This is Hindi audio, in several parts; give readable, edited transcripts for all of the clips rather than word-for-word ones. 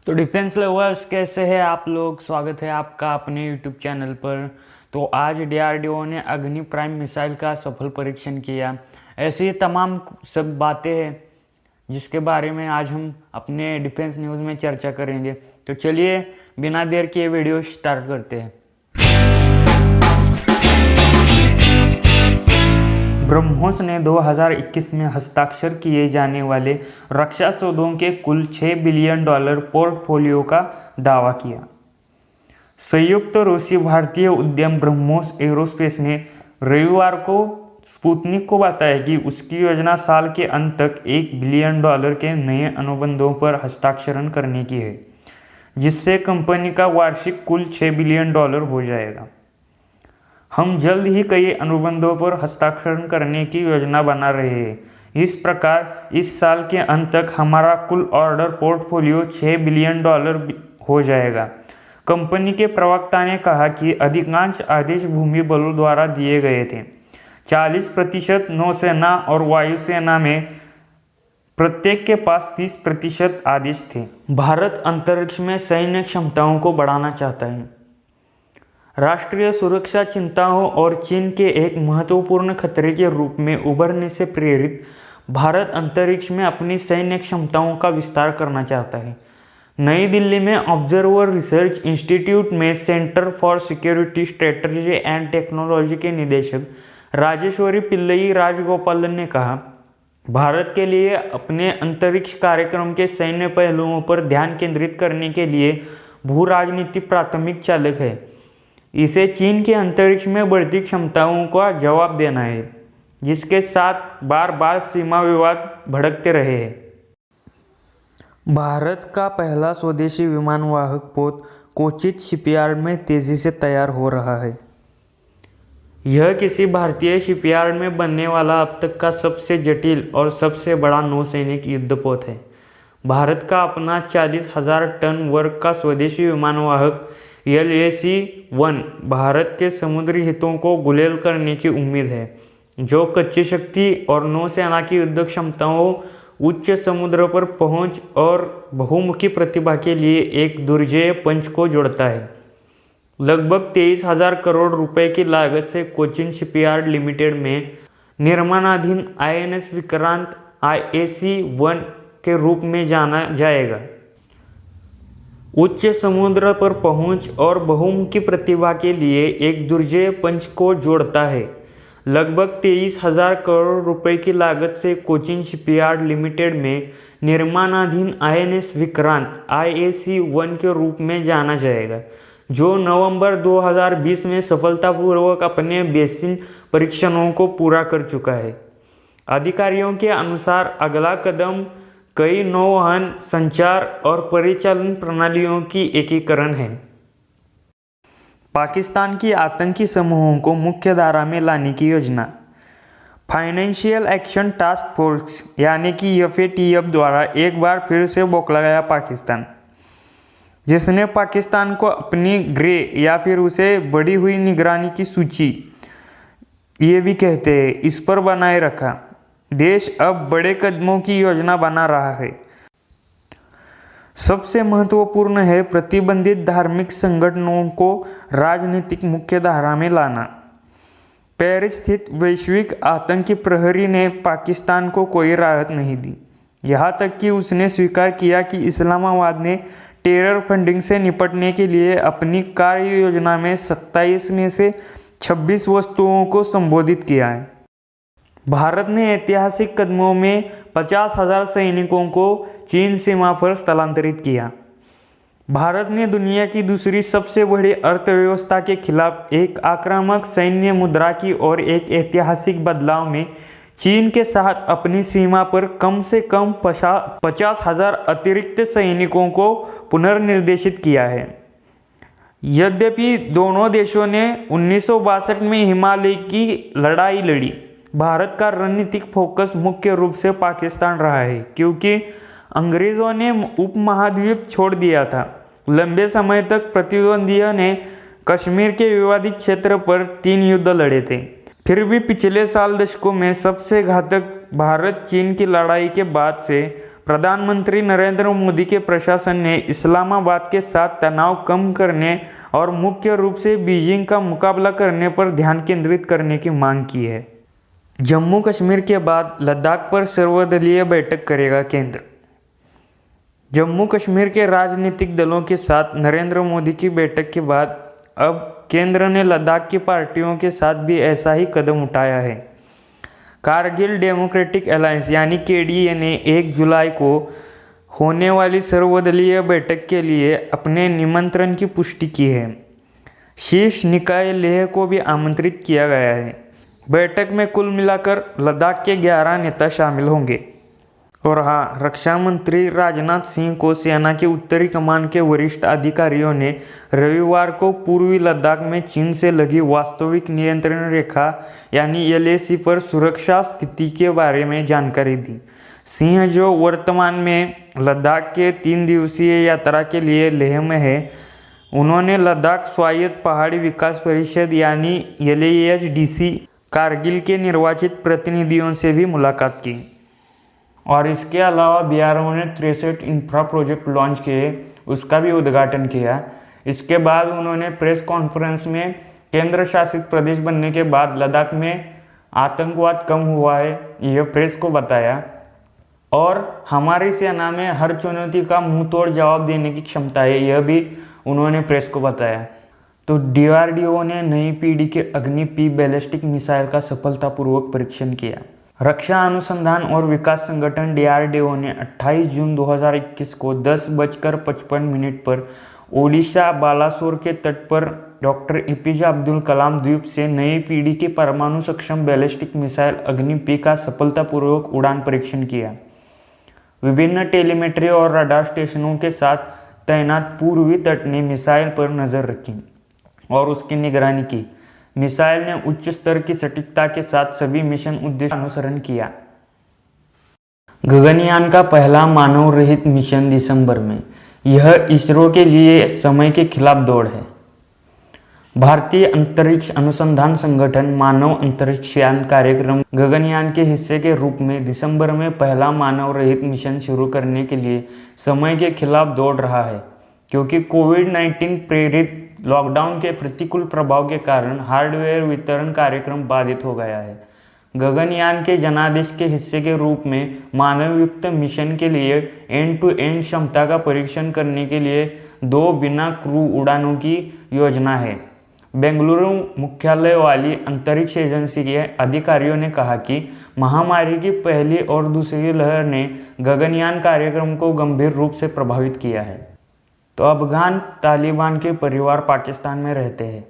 तो डिफेंस लवर्स कैसे हैं आप लोग। स्वागत है आपका अपने यूट्यूब चैनल पर। तो आज डीआरडीओ ने अग्नि प्राइम मिसाइल का सफल परीक्षण किया। ऐसी ही तमाम सब बातें हैं जिसके बारे में आज हम अपने डिफेंस न्यूज़ में चर्चा करेंगे। तो चलिए बिना देर किए वीडियो स्टार्ट करते हैं। ब्रह्मोस ने 2021 में हस्ताक्षर किए जाने वाले रक्षा सौदों के कुल $6 बिलियन पोर्टफोलियो का दावा किया। संयुक्त रूसी भारतीय उद्यम ब्रह्मोस एरोस्पेस ने रविवार को स्पुतनिक को बताया कि उसकी योजना साल के अंत तक $1 बिलियन के नए अनुबंधों पर हस्ताक्षर करने की है, जिससे कंपनी का वार्षिक कुल $6 बिलियन हो जाएगा। हम जल्द ही कई अनुबंधों पर हस्ताक्षर करने की योजना बना रहे हैं। इस प्रकार इस साल के अंत तक हमारा कुल ऑर्डर पोर्टफोलियो $6 बिलियन हो जाएगा। कंपनी के प्रवक्ता ने कहा कि अधिकांश आदेश भूमि बलों द्वारा दिए गए थे। 40% नौसेना और वायुसेना में प्रत्येक के पास 30% आदेश थे। भारत अंतरिक्ष में सैन्य क्षमताओं को बढ़ाना चाहता है। राष्ट्रीय सुरक्षा चिंताओं और चीन के एक महत्वपूर्ण खतरे के रूप में उभरने से प्रेरित भारत अंतरिक्ष में अपनी सैन्य क्षमताओं का विस्तार करना चाहता है। नई दिल्ली में ऑब्जर्वर रिसर्च इंस्टीट्यूट में centre for security strategy and technology के निदेशक राजेश्वरी पिल्लई राजगोपालन ने कहा, भारत के लिए अपने अंतरिक्ष कार्यक्रम के सैन्य पहलुओं पर ध्यान केंद्रित करने के लिए भू राजनीति प्राथमिक चालक है। इसे चीन के अंतरिक्ष में बढ़ती क्षमताओं का जवाब देना है, जिसके साथ बार बार सीमा विवाद भड़कते रहे हैं। भारत का पहला स्वदेशी विमानवाहक पोत कोचिन शिपयार्ड में तेजी से तैयार हो रहा है। यह किसी भारतीय शिपयार्ड में बनने वाला अब तक का सबसे जटिल और सबसे बड़ा नौसैनिक युद्धपोत है। भारत का अपना 40,000 टन वर्ग का स्वदेशी विमानवाहक LAC-1 भारत के समुद्री हितों को गुलेल करने की उम्मीद है, जो कच्ची शक्ति और नौसेना की युद्ध क्षमताओं, उच्च समुद्र पर पहुंच और बहुमुखी प्रतिभा के लिए एक दुर्जेय पंच को जोड़ता है। लगभग 23,000 करोड़ रुपए की लागत से कोचिन शिपयार्ड लिमिटेड में निर्माणाधीन INS विक्रांत IAC-1 के रूप में जाना जाएगा। उच्च समुद्र पर पहुंच और बहुमुखी प्रतिभा के लिए एक दुर्जेय पंच को जोड़ता है। लगभग 23,000 करोड़ रुपए की लागत से कोचिन शिपयार्ड लिमिटेड में निर्माणाधीन INS विक्रांत IAC-1 के रूप में जाना जाएगा, जो नवंबर 2020 में सफलतापूर्वक अपने बेसिन परीक्षणों को पूरा कर चुका है। अधिकारियों के अनुसार अगला कदम कई नौवहन, संचार और परिचालन प्रणालियों की एकीकरण है। पाकिस्तान की आतंकी समूहों को मुख्य धारा में लाने की योजना। फाइनेंशियल एक्शन टास्क फोर्स यानी कि FATF द्वारा एक बार फिर से बौखला गया पाकिस्तान, जिसने पाकिस्तान को अपनी ग्रे या फिर उसे बढ़ी हुई निगरानी की सूची, ये भी कहते हैं, इस पर बनाए रखा। देश अब बड़े कदमों की योजना बना रहा है। सबसे महत्वपूर्ण है प्रतिबंधित धार्मिक संगठनों को राजनीतिक मुख्यधारा में लाना। पेरिस स्थित वैश्विक आतंकी प्रहरी ने पाकिस्तान को कोई राहत नहीं दी, यहाँ तक कि उसने स्वीकार किया कि इस्लामाबाद ने टेरर फंडिंग से निपटने के लिए अपनी कार्य योजना में 27 में से 26 वस्तुओं को संबोधित किया है। भारत ने ऐतिहासिक कदमों में 50,000 सैनिकों को चीन सीमा पर स्थलांतरित किया। भारत ने दुनिया की दूसरी सबसे बड़ी अर्थव्यवस्था के खिलाफ एक आक्रामक सैन्य मुद्रा की और एक ऐतिहासिक बदलाव में चीन के साथ अपनी सीमा पर कम से कम 50,000 अतिरिक्त सैनिकों को पुनर्निर्देशित किया है। यद्यपि दोनों देशों ने 1962 में हिमालय की लड़ाई लड़ी, भारत का रणनीतिक फोकस मुख्य रूप से पाकिस्तान रहा है, क्योंकि अंग्रेजों ने उपमहाद्वीप छोड़ दिया था। लंबे समय तक प्रतिद्वंदियों ने कश्मीर के विवादित क्षेत्र पर 3 युद्ध लड़े थे। फिर भी पिछले साल दशकों में सबसे घातक भारत चीन की लड़ाई के बाद से प्रधानमंत्री नरेंद्र मोदी के प्रशासन ने इस्लामाबाद के साथ तनाव कम करने और मुख्य रूप से बीजिंग का मुकाबला करने पर ध्यान केंद्रित करने की मांग की है। जम्मू कश्मीर के बाद लद्दाख पर सर्वदलीय बैठक करेगा केंद्र। जम्मू कश्मीर के राजनीतिक दलों के साथ नरेंद्र मोदी की बैठक के बाद अब केंद्र ने लद्दाख की पार्टियों के साथ भी ऐसा ही कदम उठाया है। कारगिल डेमोक्रेटिक अलायंस यानी केडीए ने 1 जुलाई को होने वाली सर्वदलीय बैठक के लिए अपने निमंत्रण की पुष्टि की है। शीर्ष निकाय लेह को भी आमंत्रित किया गया है। बैठक में कुल मिलाकर लद्दाख के 11 नेता शामिल होंगे। और हाँ, रक्षा मंत्री राजनाथ सिंह को सेना की उत्तरी कमान के वरिष्ठ अधिकारियों ने रविवार को पूर्वी लद्दाख में चीन से लगी वास्तविक नियंत्रण रेखा यानी LAC पर सुरक्षा स्थिति के बारे में जानकारी दी। सिंह, जो वर्तमान में लद्दाख के 3 दिवसीय यात्रा के लिए लेह में है, उन्होंने लद्दाख स्वायत्त पहाड़ी विकास परिषद यानी LAHDC कारगिल के निर्वाचित प्रतिनिधियों से भी मुलाकात की। और इसके अलावा BRO ने 63 इंफ्रा प्रोजेक्ट लॉन्च किए, उसका भी उद्घाटन किया। इसके बाद उन्होंने प्रेस कॉन्फ्रेंस में केंद्र शासित प्रदेश बनने के बाद लद्दाख में आतंकवाद कम हुआ है, यह प्रेस को बताया। और हमारी सेना में हर चुनौती का मुंह तोड़ जवाब देने की क्षमता है, यह भी उन्होंने प्रेस को बताया। तो DRDO ने नई पीढ़ी के अग्नि P बैलिस्टिक मिसाइल का सफलतापूर्वक परीक्षण किया। रक्षा अनुसंधान और विकास संगठन DRDO ने 28 जून 2021 को 10:55 पर ओडिशा बालासोर के तट पर डॉक्टर APJ अब्दुल कलाम द्वीप से नई पीढ़ी की परमाणु सक्षम बैलिस्टिक मिसाइल अग्नि P का सफलतापूर्वक उड़ान परीक्षण किया। विभिन्न टेलीमेट्री और रडार स्टेशनों के साथ तैनात पूर्वी तट ने मिसाइल पर नजर रखी और उसकी निगरानी की। मिसाइल ने उच्च स्तर की सटीकता के साथ सभी मिशन उद्देश्य अनुसरण किया। गगनयान का पहला मानव रहित मिशन दिसंबर में, यह इसरो के लिए समय के खिलाफ दौड़ है। भारतीय अंतरिक्ष अनुसंधान संगठन मानव अंतरिक्ष यान कार्यक्रम गगनयान के हिस्से के रूप में दिसंबर में पहला मानव रहित मिशन शुरू करने के लिए समय के खिलाफ दौड़ रहा है, क्योंकि कोविड-19 प्रेरित लॉकडाउन के प्रतिकूल प्रभाव के कारण हार्डवेयर वितरण कार्यक्रम बाधित हो गया है। गगनयान के जनादेश के हिस्से के रूप में मानवयुक्त मिशन के लिए एंड टू एंड क्षमता का परीक्षण करने के लिए 2 बिना क्रू उड़ानों की योजना है। बेंगलुरु मुख्यालय वाली अंतरिक्ष एजेंसी के अधिकारियों ने कहा कि महामारी की पहली और दूसरी लहर ने गगनयान कार्यक्रम को गंभीर रूप से प्रभावित किया है। तो अफगान तालिबान के परिवार पाकिस्तान में रहते हैं।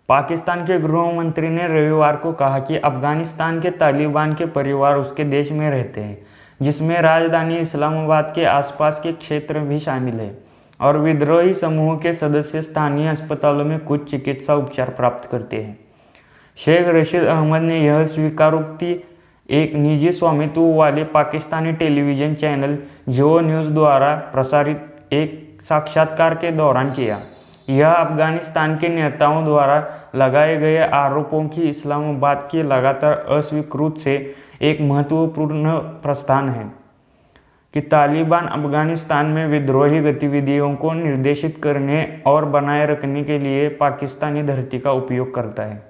पाकिस्तान के गृह मंत्री ने रविवार को कहा कि अफगानिस्तान के तालिबान के परिवार उसके देश में रहते हैं, जिसमें राजधानी इस्लामाबाद के आसपास के क्षेत्र भी शामिल है, और विद्रोही समूह के सदस्य स्थानीय अस्पतालों में कुछ चिकित्सा उपचार प्राप्त करते हैं। शेख रशीद अहमद ने यह स्वीकारोक्ति एक निजी स्वामित्व वाले पाकिस्तानी टेलीविजन चैनल जियो न्यूज़ द्वारा प्रसारित एक साक्षात्कार के दौरान किया। यह अफगानिस्तान के नेताओं द्वारा लगाए गए आरोपों की इस्लामाबाद की लगातार अस्वीकृति से एक महत्वपूर्ण प्रस्थान है कि तालिबान अफगानिस्तान में विद्रोही गतिविधियों को निर्देशित करने और बनाए रखने के लिए पाकिस्तानी धरती का उपयोग करता है।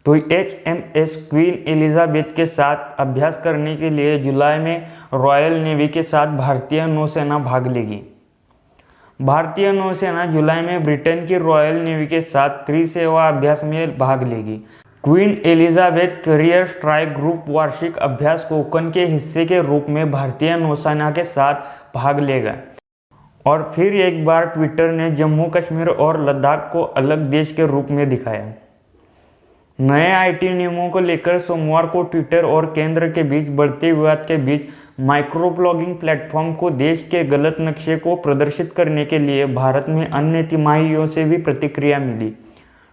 तो HMS क्वीन एलिजाबेथ के साथ अभ्यास करने के लिए जुलाई में रॉयल नेवी के साथ भारतीय नौसेना भाग लेगी। भारतीय नौसेना जुलाई में ब्रिटेन की रॉयल नेवी के साथ त्रिसेवा अभ्यास में भाग लेगी। Queen Elizabeth career strike group वार्षिक अभ्यास कोकन के हिस्से के रूप में भारतीय नौसेना के साथ भाग लेगा। और फिर एक बार ट्विटर ने जम्मू कश्मीर और लद्दाख को अलग देश के रूप में दिखाया। नए IT नियमों को लेकर सोमवार को ट्विटर और केंद्र के बीच बढ़ते विवाद के बीच माइक्रो ब्लॉगिंग प्लेटफॉर्म को देश के गलत नक्शे को प्रदर्शित करने के लिए भारत में अन्य तिमाहियों से भी प्रतिक्रिया मिली।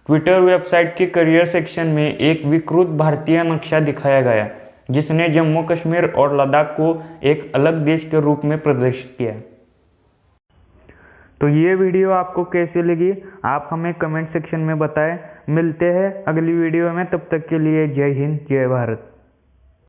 ट्विटर वेबसाइट के करियर सेक्शन में एक विकृत भारतीय नक्शा दिखाया गया, जिसने जम्मू कश्मीर और लद्दाख को एक अलग देश के रूप में प्रदर्शित किया। तो ये वीडियो आपको कैसी लगी, आप हमें कमेंट सेक्शन में बताएं। मिलते हैं अगली वीडियो में, तब तक के लिए जय हिंद, जय भारत।